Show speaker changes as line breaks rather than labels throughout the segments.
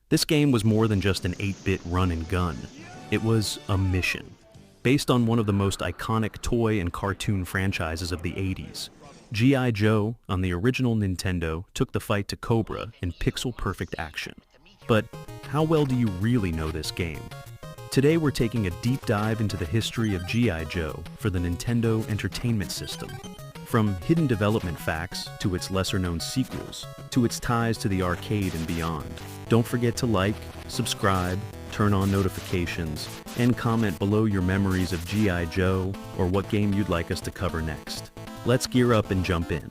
This game was more than just an 8-bit run and gun. It was a mission. Based on one of the most iconic toy and cartoon franchises of the 80s, G.I. Joe on the original Nintendo took the fight to Cobra in pixel-perfect action. But how well do you really know this game? Today we're taking a deep dive into the history of G.I. Joe for the Nintendo Entertainment System. From hidden development facts to its lesser-known sequels, to its ties to the arcade and beyond. Don't forget to like, subscribe, turn on notifications, and comment below your memories of G.I. Joe or what game you'd like us to cover next. Let's gear up and jump in.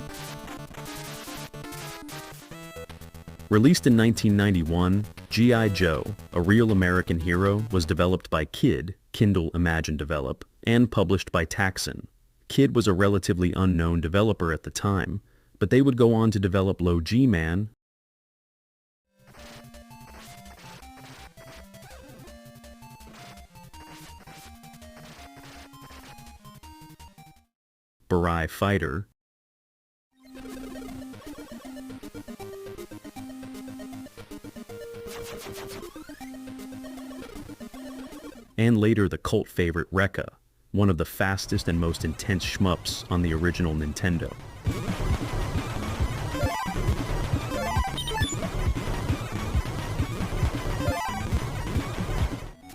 Released in 1991, G.I. Joe, a real American hero, was developed by Kid, Kindle Imagine Develop, and published by Taxon. Kid was a relatively unknown developer at the time, but they would go on to develop Low G-Man, Barai Fighter, and later the cult favorite Rekka, one of the fastest and most intense shmups on the original Nintendo.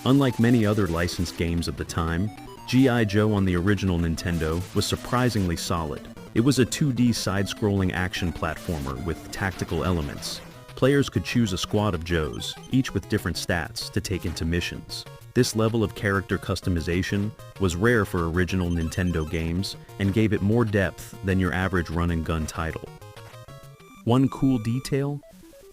Unlike many other licensed games of the time, G.I. Joe on the original Nintendo was surprisingly solid. It was a 2D side-scrolling action platformer with tactical elements. Players could choose a squad of Joes, each with different stats, to take into missions. This level of character customization was rare for original Nintendo games and gave it more depth than your average run-and-gun title. One cool detail?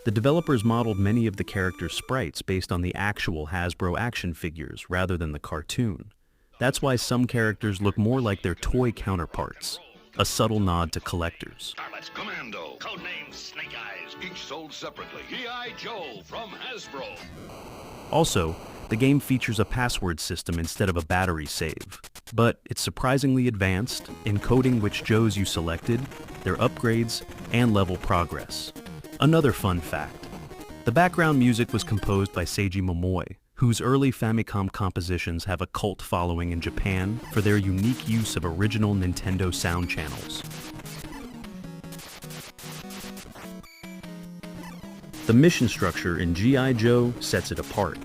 The developers modeled many of the characters' sprites based on the actual Hasbro action figures rather than the cartoon. That's why some characters look more like their toy counterparts, a subtle nod to collectors.
Atlantis Commando, codename Snake Eyes, each sold separately. G.I. Joe from Hasbro.
Also, the game features a password system instead of a battery save, but it's surprisingly advanced, encoding which Joes you selected, their upgrades, and level progress. Another fun fact, the background music was composed by Seiji Momoi, whose early Famicom compositions have a cult following in Japan for their unique use of original Nintendo sound channels. The mission structure in G.I. Joe sets it apart.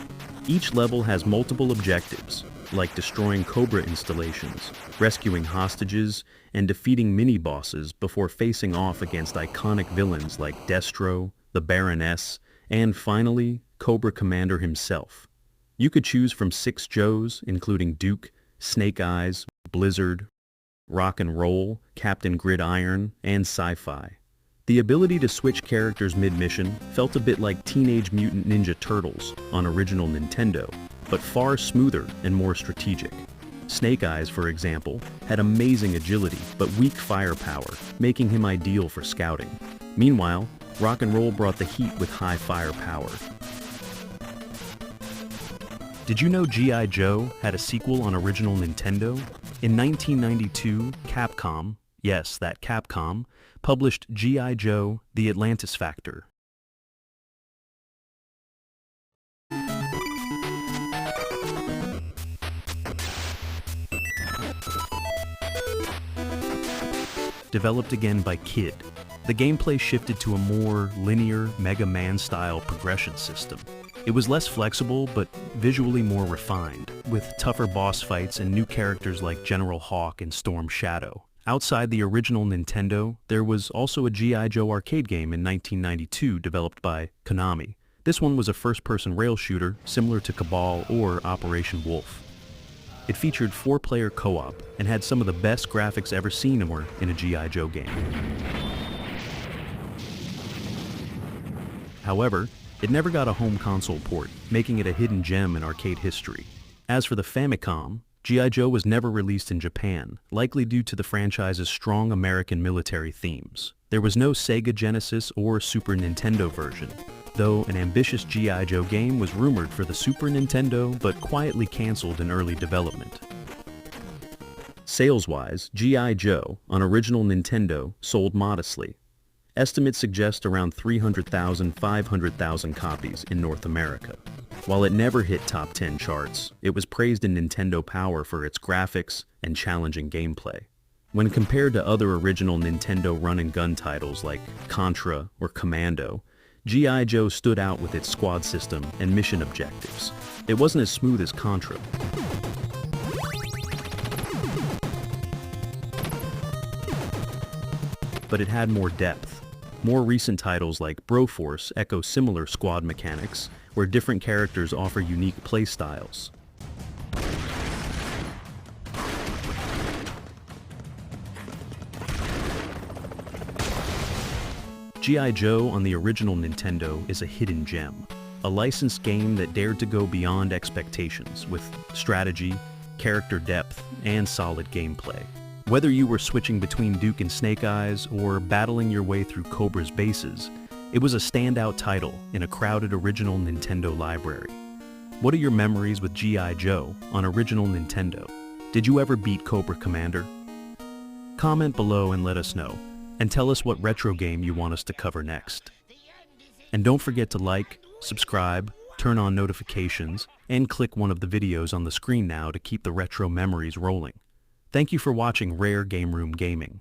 Each level has multiple objectives, like destroying Cobra installations, rescuing hostages, and defeating mini-bosses before facing off against iconic villains like Destro, the Baroness, and finally, Cobra Commander himself. You could choose from 6 Joes, including Duke, Snake Eyes, Blizzard, Rock and Roll, Captain Gridiron, and Sci-Fi. The ability to switch characters mid-mission felt a bit like Teenage Mutant Ninja Turtles on original Nintendo, but far smoother and more strategic. Snake Eyes, for example, had amazing agility but weak firepower, making him ideal for scouting. Meanwhile, Rock and Roll brought the heat with high firepower. Did you know G.I. Joe had a sequel on original Nintendo? In 1992, Capcom, yes, that Capcom, published G.I. Joe, The Atlantis Factor. Developed again by Kid, the gameplay shifted to a more linear Mega Man-style progression system. It was less flexible, but visually more refined, with tougher boss fights and new characters like General Hawk and Storm Shadow. Outside the original Nintendo, there was also a G.I. Joe arcade game in 1992 developed by Konami. This one was a first-person rail shooter similar to Cabal or Operation Wolf. It featured 4-player co-op and had some of the best graphics ever seen in a G.I. Joe game. However, it never got a home console port, making it a hidden gem in arcade history. As for the Famicom, G.I. Joe was never released in Japan, likely due to the franchise's strong American military themes. There was no Sega Genesis or Super Nintendo version, though an ambitious G.I. Joe game was rumored for the Super Nintendo but quietly canceled in early development. Sales-wise, G.I. Joe, on original Nintendo, sold modestly. Estimates suggest around 300,000, 500,000 copies in North America. While it never hit top 10 charts, it was praised in Nintendo Power for its graphics and challenging gameplay. When compared to other original Nintendo run-and-gun titles like Contra or Commando, G.I. Joe stood out with its squad system and mission objectives. It wasn't as smooth as Contra, but it had more depth. More recent titles like Broforce echo similar squad mechanics, where different characters offer unique playstyles. G.I. Joe on the original Nintendo is a hidden gem, a licensed game that dared to go beyond expectations with strategy, character depth, and solid gameplay. Whether you were switching between Duke and Snake Eyes or battling your way through Cobra's bases, it was a standout title in a crowded original Nintendo library. What are your memories with G.I. Joe on original Nintendo? Did you ever beat Cobra Commander? Comment below and let us know, and tell us what retro game you want us to cover next. And don't forget to like, subscribe, turn on notifications, and click one of the videos on the screen now to keep the retro memories rolling. Thank you for watching Rare Game Room Gaming.